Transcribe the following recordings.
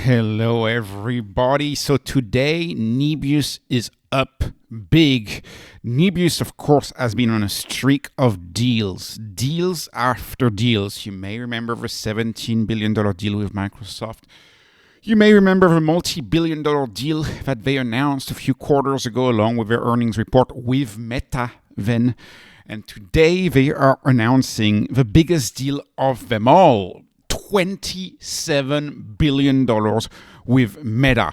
Hello, everybody. So today, NBIS is up big. NBIS, of course, has been on a streak of deals after deals. You may remember the $17 billion deal with Microsoft. You may remember the multi-billion-dollar deal that they announced a few quarters ago along with their earnings report with META then. And today they are announcing the biggest deal of them all, $27 billion with META.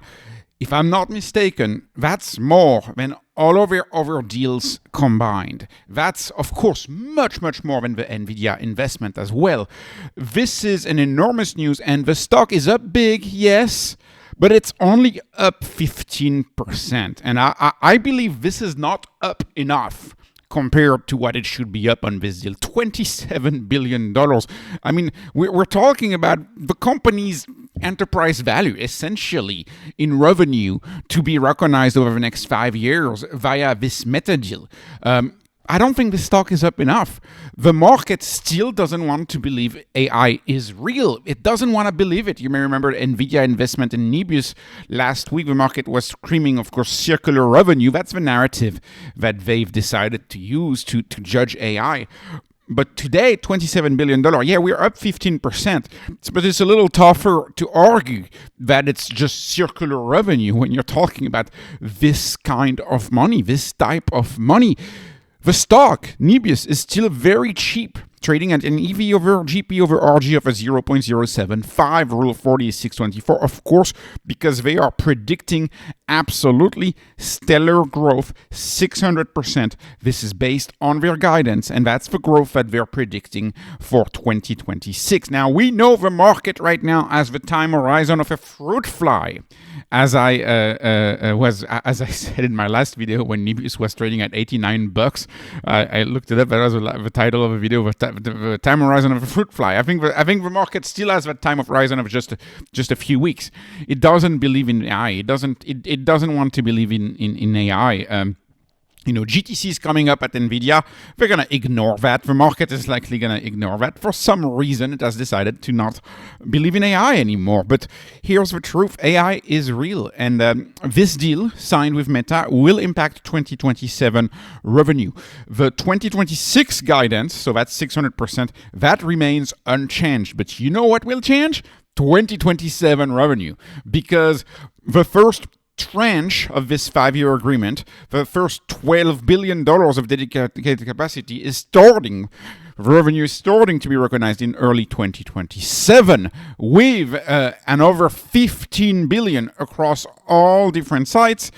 If I'm not mistaken, that's more than all of their other deals combined. That's, of course, much more than the NVDA investment as well. This is an enormous news, and the stock is up big, yes, but it's only up 15%. And I believe this is not up enough compared to what it should be up on this deal. $27 billion. I mean, we're talking about the company's enterprise value, essentially, in revenue to be recognized over the next 5 years via this META deal. I don't think the stock is up enough. The market still doesn't want to believe AI is real. It doesn't want to believe it. You may remember NVIDIA investment in NBIS last week. The market was screaming, of course, circular revenue. That's the narrative that they've decided to use to judge AI. But today, $27 billion, yeah, we're up 15%, but it's a little tougher to argue that it's just circular revenue when you're talking about this kind of money, this type of money. The stock, NBIS, is still very cheap, trading at an EV over GP over RG of a 0.075. Rule of 40 is 624, of course, because they are predicting absolutely stellar growth, 600%. This is based on their guidance, and that's the growth that they're predicting for 2026. Now, we know the market right now as the time horizon of a fruit fly. As I said in my last video when NBIS was trading at $89, I looked it up. That was the title of a video. The time horizon of a fruit fly. I think the market still has that time of horizon of just a few weeks. It doesn't believe in AI. It doesn't want to believe in AI. GTC is coming up at NVIDIA. We're going to ignore that. The market is likely going to ignore that. For some reason, it has decided to not believe in AI anymore. But here's the truth. AI is real. And this deal signed with META will impact 2027 revenue. The 2026 guidance, so that's 600%, that remains unchanged. But you know what will change? 2027 revenue. Because the first tranche of this 5-year agreement, the first $12 billion of dedicated capacity is starting. Revenue is starting to be recognized in early 2027 with another $15 billion across all different sites.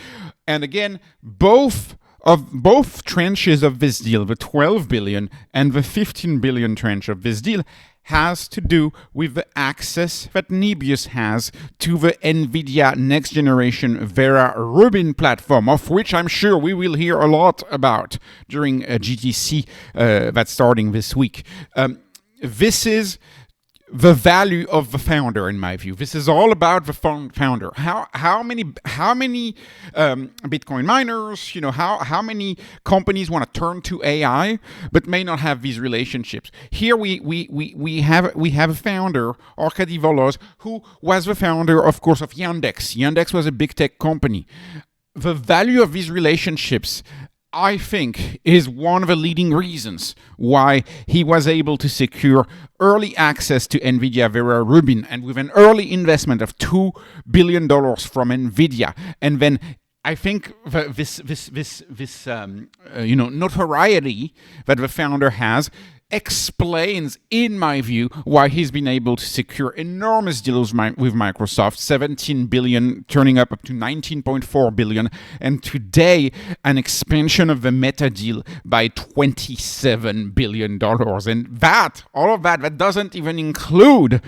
And again, both tranches of this deal, the $12 billion and the $15 billion tranche of this deal, has to do with the access that NBIS has to the NVIDIA next generation Vera Rubin platform, of which I'm sure we will hear a lot about during GTC that's starting this week. This is the value of the founder, in my view. This is all about the founder. How many Bitcoin miners, how many companies want to turn to AI but may not have these relationships. Here we have a founder, Arkady Voloz, who was the founder, of course, of Yandex. Yandex was a big tech company. The value of these relationships, I think, is one of the leading reasons why he was able to secure early access to NVIDIA Vera Rubin, and with an early investment of $2 billion from NVIDIA. And then I think this notoriety that the founder has explains, in my view, why he's been able to secure enormous deals with Microsoft, $17 billion, turning up to $19.4 billion, and today an expansion of the META deal by $27 billion. And all of that doesn't even include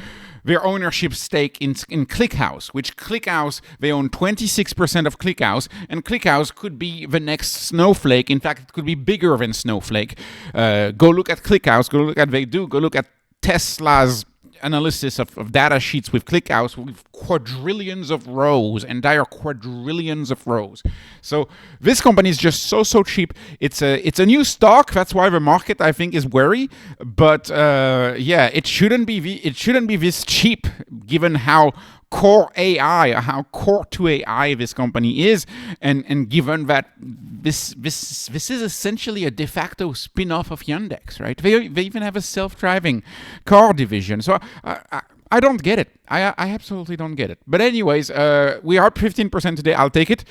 their ownership stake in ClickHouse, which ClickHouse, they own 26% of ClickHouse, and ClickHouse could be the next Snowflake. In fact, it could be bigger than Snowflake. Go look at ClickHouse, go look at Vado, go look at Tesla's analysis of data sheets with ClickHouse with quadrillions of rows, entire quadrillions of rows. So this company is just so cheap. It's a new stock. That's why the market, I think, is wary. But it shouldn't be this cheap given how core AI, how core to AI this company is, and given that this is essentially a de facto spin-off of Yandex, right? They even have a self-driving car division. So I don't get it. I absolutely don't get it. But anyways, we are up 15% today. I'll take it.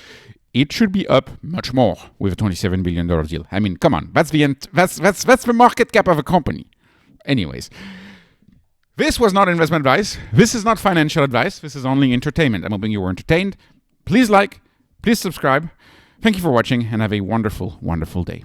It should be up much more with a $27 billion deal. I mean, come on, that's the market cap of a company. Anyways, this was not investment advice. This is not financial advice. This is only entertainment. I'm hoping you were entertained. Please like, please subscribe. Thank you for watching, and have a wonderful, wonderful day.